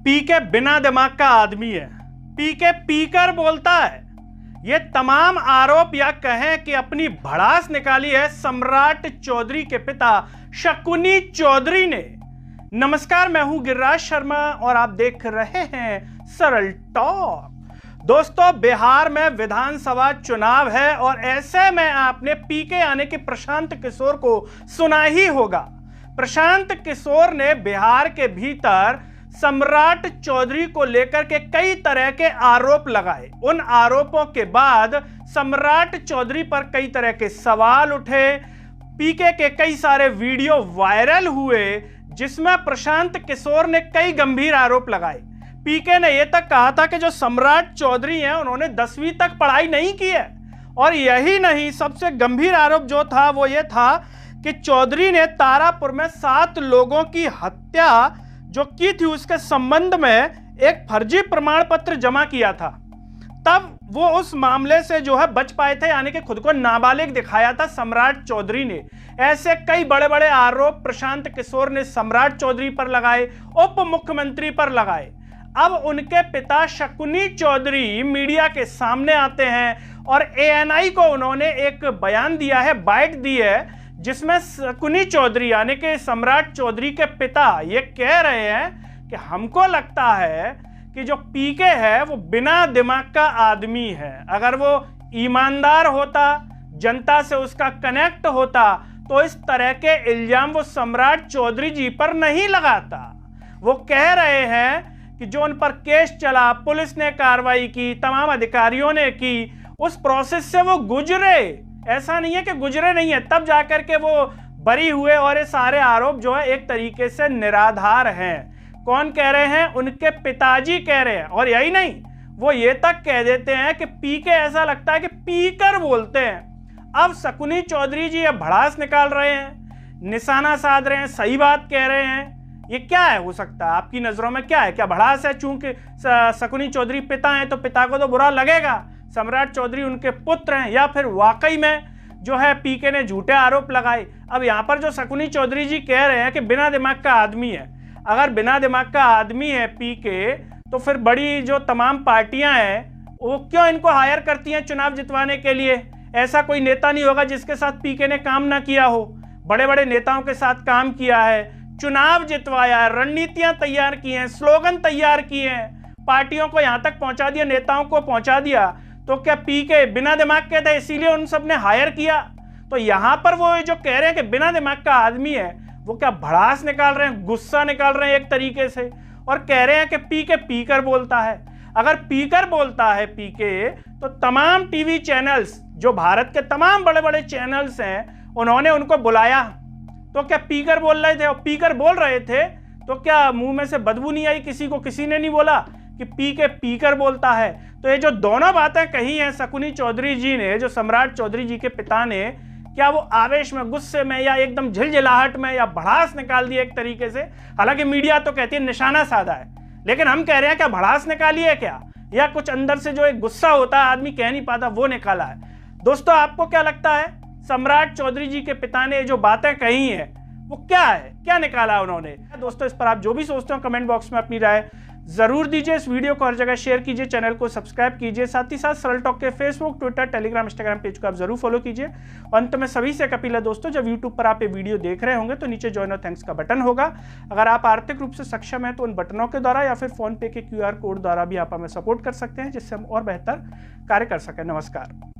पीके बिना दिमाग का आदमी है, पीके पीकर बोलता है। ये तमाम आरोप या कहें कि अपनी भड़ास निकाली है सम्राट चौधरी के पिता शकुनी चौधरी ने। नमस्कार, मैं हूं गिरिराज शर्मा और आप देख रहे हैं सरल टॉक। दोस्तों, बिहार में विधानसभा चुनाव है और ऐसे में आपने पीके आने के प्रशांत किशोर को सुना ही होगा। प्रशांत किशोर ने बिहार के भीतर सम्राट चौधरी को लेकर के कई तरह के आरोप लगाए। उन आरोपों के बाद सम्राट चौधरी पर कई तरह के सवाल उठे, पीके के कई सारे वीडियो वायरल हुए जिसमें प्रशांत किशोर ने कई गंभीर आरोप लगाए। पीके ने यह तक कहा था कि जो सम्राट चौधरी हैं उन्होंने 10वीं तक पढ़ाई नहीं की है। और यही नहीं, सबसे गंभीर आरोप जो था वो ये था कि चौधरी ने तारापुर में 7 लोगों की हत्या जो की थी उसके संबंध में एक फर्जी प्रमाण पत्र जमा किया था। तब वो उस मामले से जो है बच पाए थे, यानी कि खुद को नाबालिग दिखाया था सम्राट चौधरी ने। ऐसे कई बड़े बड़े आरोप प्रशांत किशोर ने सम्राट चौधरी पर लगाए, उप मुख्यमंत्री पर लगाए। अब उनके पिता शकुनी चौधरी मीडिया के सामने आते हैं और एएनआई को उन्होंने एक बयान दिया है, बाइट दी है, जिसमें शकुनी चौधरी यानी कि सम्राट चौधरी के पिता ये कह रहे हैं कि हमको लगता है कि जो पीके है वो बिना दिमाग का आदमी है। अगर वो ईमानदार होता, जनता से उसका कनेक्ट होता, तो इस तरह के इल्जाम वो सम्राट चौधरी जी पर नहीं लगाता। वो कह रहे हैं कि जो उन पर केस चला, पुलिस ने कार्रवाई की, तमाम अधिकारियों ने की, उस प्रोसेस से वो गुजरे। ऐसा नहीं है कि गुजरे नहीं है, तब जाकर के वो बरी हुए। और ये सारे आरोप जो है एक तरीके से निराधार हैं। कौन कह रहे हैं? उनके पिताजी कह रहे हैं। और यही नहीं, वो ये तक कह देते हैं कि पीके ऐसा लगता है कि पीकर बोलते हैं। अब शकुनी चौधरी जी ये भड़ास निकाल रहे हैं, निशाना साध रहे हैं, सही बात कह रहे हैं। ये क्या है? हो सकता है आपकी नजरों में क्या है? क्या भड़ास है? चूंकि शकुनी चौधरी पिता हैं तो पिता को तो बुरा लगेगा, सम्राट चौधरी उनके पुत्र हैं, या फिर वाकई में जो है पीके ने झूठे आरोप लगाए। अब यहाँ पर जो शकुनी चौधरी जी कह रहे हैं कि बिना दिमाग का आदमी है, अगर बिना दिमाग का आदमी है पीके, तो फिर बड़ी जो तमाम पार्टियां हैं वो क्यों इनको हायर करती हैं चुनाव जितवाने के लिए? ऐसा कोई नेता नहीं होगा जिसके साथ पीके ने काम ना किया हो। बड़े बड़े नेताओं के साथ काम किया है, चुनाव जितवाया, रणनीतियां तैयार की हैं, स्लोगन तैयार किए हैं, पार्टियों को यहाँ तक पहुंचा दिया, नेताओं को पहुंचा दिया। तो क्या पीके बिना दिमाग के थे इसीलिए उन सब ने हायर किया? तो यहां पर वो जो कह रहे हैं कि बिना दिमाग का आदमी है, वो क्या भड़ास निकाल रहे हैं, गुस्सा निकाल रहे हैं एक तरीके से, और कह रहे हैं कि पीके पीकर बोलता है। अगर पीकर बोलता है पीके, तो तमाम टीवी चैनल्स, जो भारत के तमाम बड़े बड़े चैनल्स हैं, उन्होंने उनको बुलाया। तो क्या पीकर बोल रहे थे? और पीकर बोल रहे थे तो क्या मुंह में से बदबू नहीं आई किसी को? किसी ने नहीं बोला कि पीके पीकर बोलता है? तो ये जो दोनों बातें कही हैं शकुनी चौधरी जी ने, जो सम्राट चौधरी जी के पिता ने, क्या वो आवेश में, गुस्से में, या एकदम झिलझिलाहट में, या भड़ास निकाल दी एक तरीके से? हालांकि मीडिया तो कहती है निशाना साधा है, लेकिन हम कह रहे हैं क्या भड़ास निकाली है क्या, या कुछ अंदर से जो एक गुस्सा होता है आदमी कह नहीं पाता वो निकाला है? दोस्तों, आपको क्या लगता है सम्राट चौधरी जी के पिता ने जो बातें कही हैं वो क्या है, क्या निकाला उन्होंने? दोस्तों, इस पर आप जो भी सोचते हो कमेंट बॉक्स में अपनी राय जरूर दीजिए। इस वीडियो को हर जगह शेयर कीजिए, चैनल को सब्सक्राइब कीजिए, साथ ही साथ सरल टॉक के Facebook, Twitter, Telegram, Instagram page को आप जरूर फॉलो कीजिए। अंत में सभी से एक अपील है दोस्तों, जब यूट्यूब पर आप ये वीडियो देख रहे होंगे तो नीचे ज्वाइन और थैंक्स का बटन होगा। अगर आप आर्थिक रूप से सक्षम हैं तो उन बटनों के द्वारा या फिर फोन पे के QR कोड द्वारा भी आप हमें सपोर्ट कर सकते हैं, जिससे हम और बेहतर कार्य कर सकें। नमस्कार।